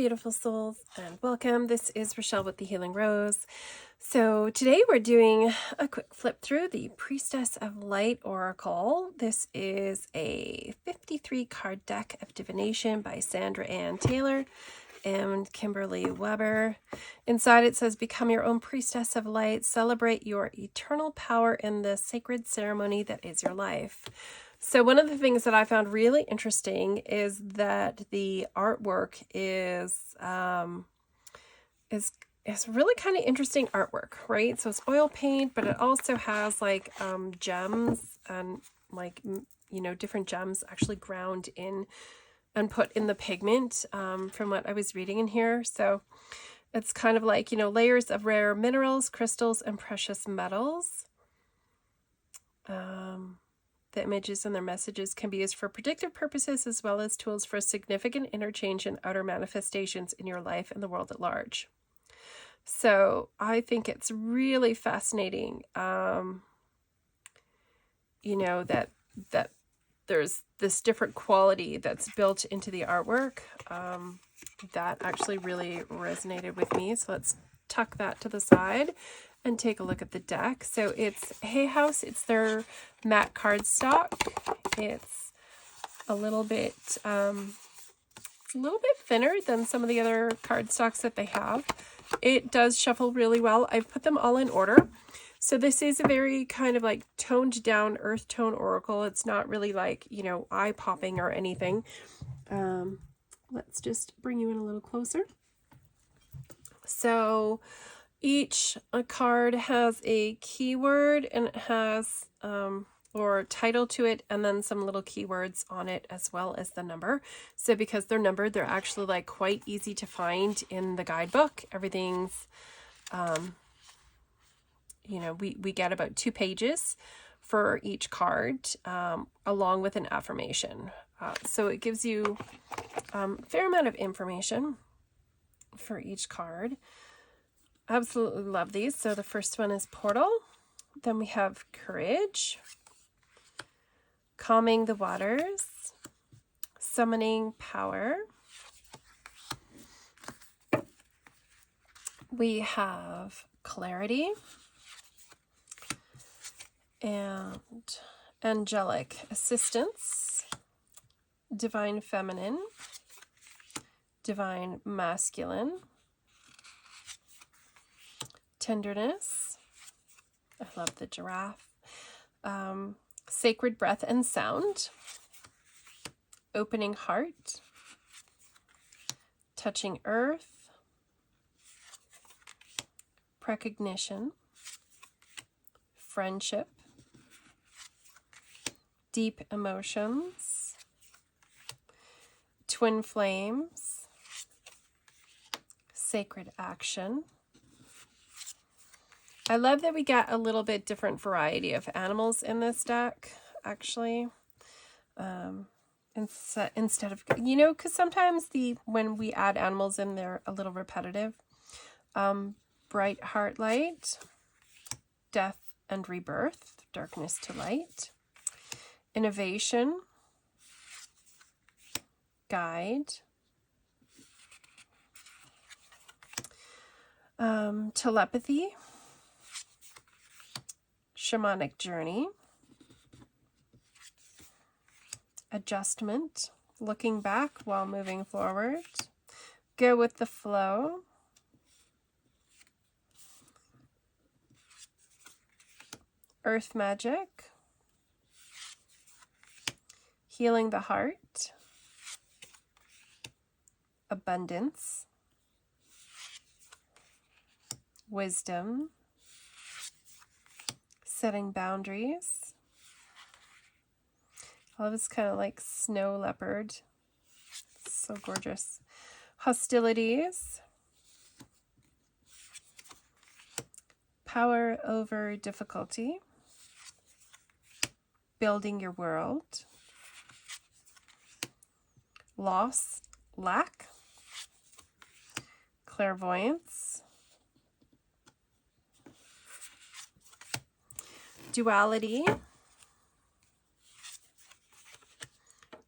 beautiful souls, and welcome. This is Rochelle with the Healing Rose. So today we're doing a quick flip through the Priestess of Light Oracle. This is a 53 card deck of divination by Sandra Ann Taylor and Kimberly Weber. Inside it says, become your own priestess of light, celebrate your eternal power in the sacred ceremony that is your life. So one of the things that I found really interesting is that the artwork is really kind of interesting artwork, right? So it's oil paint, but it also has like gems and like, different gems actually ground in and put in the pigment from what I was reading in here. So it's kind of like, layers of rare minerals, crystals, and precious metals. The images and their messages can be used for predictive purposes as well as tools for significant interchange and outer manifestations in your life and the world at large. So I think it's really fascinating, that there's this different quality that's built into the artwork. That actually really resonated with me. So let's tuck that to the side and take a look at the deck. So it's Hay House. It's their matte cardstock. It's a little bit thinner than some of the other cardstocks that they have. It does shuffle really well. I've put them all in order. So this is a very kind of like toned down earth tone oracle. It's not really like, eye popping or anything. Let's just bring you in a little closer. So each card has a keyword and it has or title to it, and then some little keywords on it as well as the number. So because they're numbered, they're actually like quite easy to find in the guidebook. Everything's we get about 2 pages for each card, along with an affirmation. So it gives you a fair amount of information for each card. Absolutely love these. So the first one is Portal. Then we have Courage, Calming the Waters, Summoning Power. We have Clarity and Angelic Assistance, Divine Feminine, Divine Masculine, Tenderness. I love the giraffe. Sacred Breath and Sound, Opening Heart, Touching Earth, Precognition, Friendship, Deep Emotions, Twin Flames, Sacred Action. I love that we got a little bit different variety of animals in this deck, actually. Instead of, because sometimes when we add animals in, they're a little repetitive. Bright Heart Light, Death and Rebirth, Darkness to Light, Innovation, Guide, Telepathy, Shamanic Journey, Adjustment, Looking Back while moving forward, Go with the Flow, Earth Magic, Healing the Heart, Abundance, Wisdom, Setting Boundaries. All of it's kind of like snow leopard. So gorgeous. Hostilities, Power over Difficulty, Building Your World, Loss, Lack, Clairvoyance, Duality,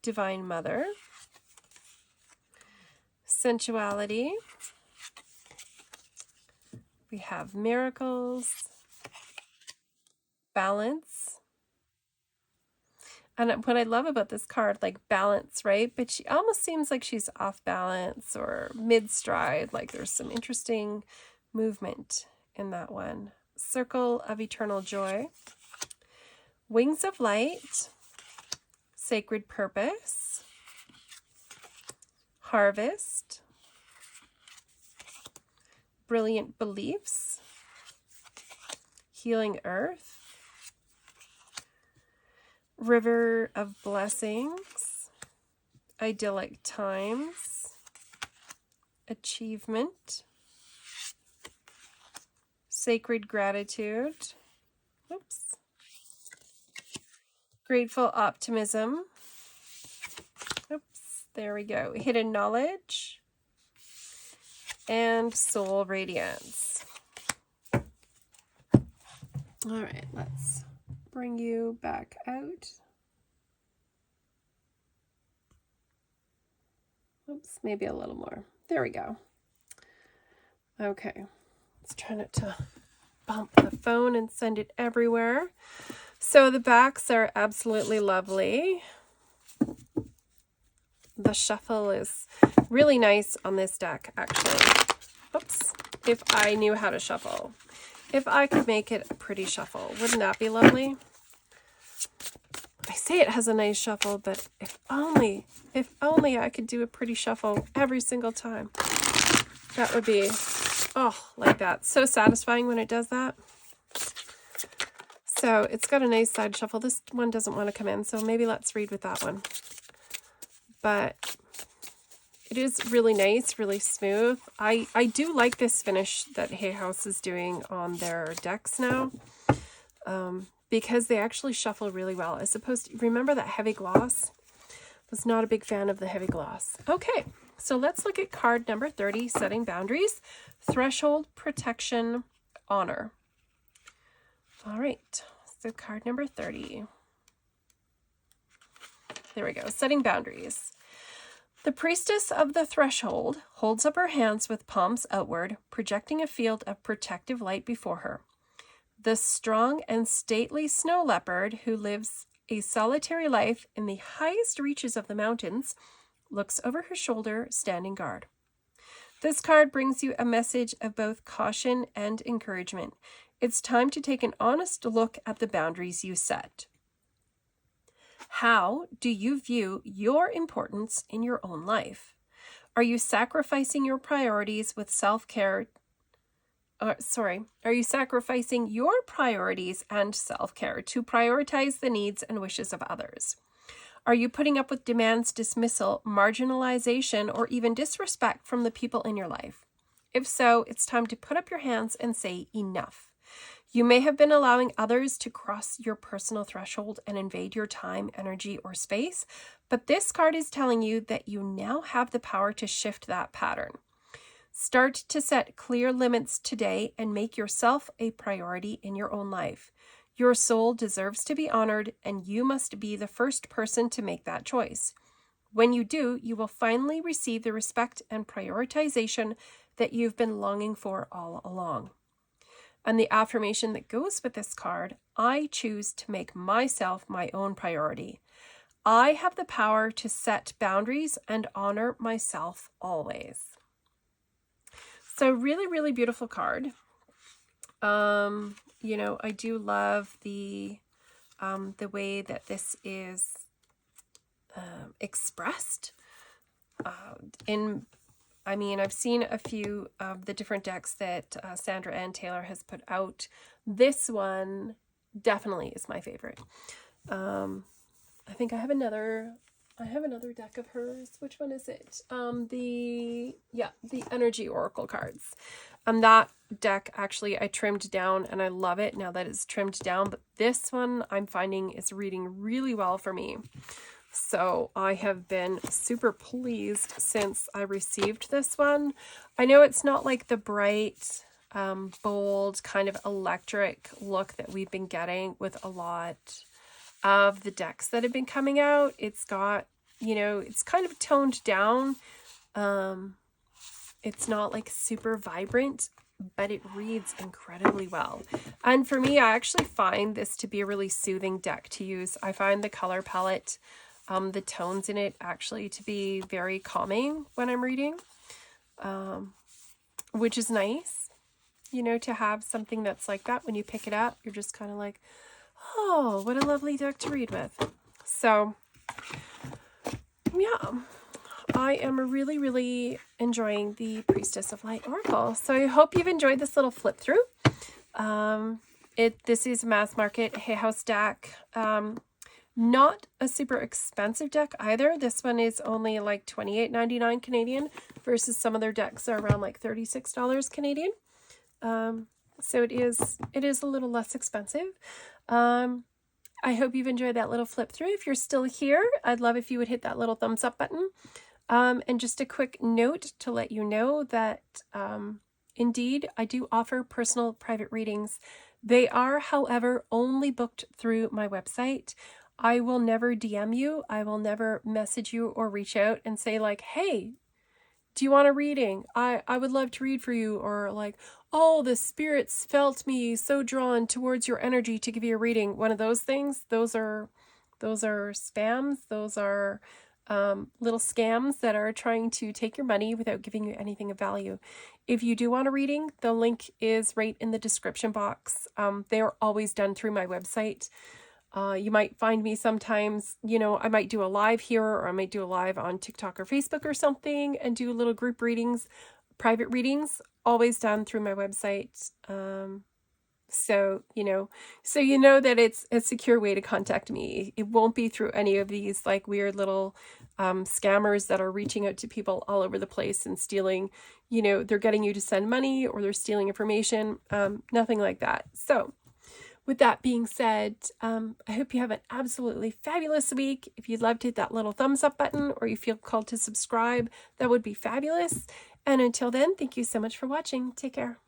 Divine Mother, sensuality. We have miracles, balance. And what I love about this card, like balance, right? But she almost seems like she's off balance or mid-stride. Like there's some interesting movement in that one. Circle of eternal joy. Wings of light. Sacred purpose. Harvest. Brilliant beliefs. Healing earth. River of blessings. Idyllic times. Achievement. Sacred gratitude. Oops. Grateful optimism. Oops, there we go. Hidden knowledge. And soul radiance. All right, let's bring you back out. Oops, maybe a little more. There we go. Okay, let's try not to bump the phone and send it everywhere. So the backs are absolutely lovely. The shuffle is really nice on this deck, actually. Oops, if I knew how to shuffle. If I could make it a pretty shuffle, wouldn't that be lovely? I say it has a nice shuffle, but if only I could do a pretty shuffle every single time. That would be, oh, like that. So satisfying when it does that. So it's got a nice side shuffle. This one doesn't want to come in, so maybe let's read with that one. But it is really nice, really smooth. I do like this finish that Hay House is doing on their decks now, because they actually shuffle really well. As opposed to, remember that heavy gloss? Was not a big fan of the heavy gloss. Okay, so let's look at card number 30, Setting Boundaries. Threshold, Protection, Honor. All right, so card number 30. There we go, Setting Boundaries. The Priestess of the Threshold holds up her hands with palms outward, projecting a field of protective light before her. The strong and stately snow leopard, who lives a solitary life in the highest reaches of the mountains, looks over her shoulder, standing guard. This card brings you a message of both caution and encouragement. It's time to take an honest look at the boundaries you set. How do you view your importance in your own life? Are you sacrificing your priorities with self-care? Are you sacrificing your priorities and self-care to prioritize the needs and wishes of others? Are you putting up with demands, dismissal, marginalization, or even disrespect from the people in your life? If so, it's time to put up your hands and say enough. You may have been allowing others to cross your personal threshold and invade your time, energy, or space, but this card is telling you that you now have the power to shift that pattern. Start to set clear limits today and make yourself a priority in your own life. Your soul deserves to be honored, and you must be the first person to make that choice. When you do, you will finally receive the respect and prioritization that you've been longing for all along. And the affirmation that goes with this card, I choose to make myself my own priority. I have the power to set boundaries and honor myself always. So really, really beautiful card. You know, I do love the way that this is expressed I've seen a few of the different decks that Sandra Ann Taylor has put out. This one definitely is my favorite. I think I have another deck of hers. Which one is it? The Energy Oracle cards. That deck actually I trimmed down and I love it now that it's trimmed down, but this one I'm finding is reading really well for me. So I have been super pleased since I received this one. I know it's not like the bright, bold, kind of electric look that we've been getting with a lot of the decks that have been coming out. It's got, you know, it's kind of toned down. It's not like super vibrant, but it reads incredibly well. And for me, I actually find this to be a really soothing deck to use. I find the color palette, the tones in it actually to be very calming when I'm reading, which is nice, you know, to have something that's like that. When you pick it up, you're just kind of like, oh, what a lovely deck to read with. So yeah, I am really, really enjoying the Priestess of Light Oracle. So I hope you've enjoyed this little flip through. This is a mass market Hay House deck. Not a super expensive deck either. This one is only like $28.99 Canadian versus some of their decks are around like $36 Canadian. So it is a little less expensive. I hope you've enjoyed that little flip through. If you're still here, I'd love if you would hit that little thumbs up button. And just a quick note to let you know that indeed I do offer personal private readings. They are, however, only booked through my website. I will never DM you. I will never message you or reach out and say like, hey, do you want a reading? I would love to read for you. Or like, oh, the spirits felt me so drawn towards your energy to give you a reading. One of those things. Those are spams. Those are little scams that are trying to take your money without giving you anything of value. If you do want a reading, the link is right in the description box. They are always done through my website. You might find me sometimes, you know, I might do a live here, or I might do a live on TikTok or Facebook or something and do little group readings, private readings, always done through my website. So you know that it's a secure way to contact me. It won't be through any of these like weird little scammers that are reaching out to people all over the place and stealing, you know, they're getting you to send money or they're stealing information. Nothing like that. So with that being said, I hope you have an absolutely fabulous week. If you'd love to hit that little thumbs up button or you feel called to subscribe, that would be fabulous. And until then, thank you so much for watching. Take care.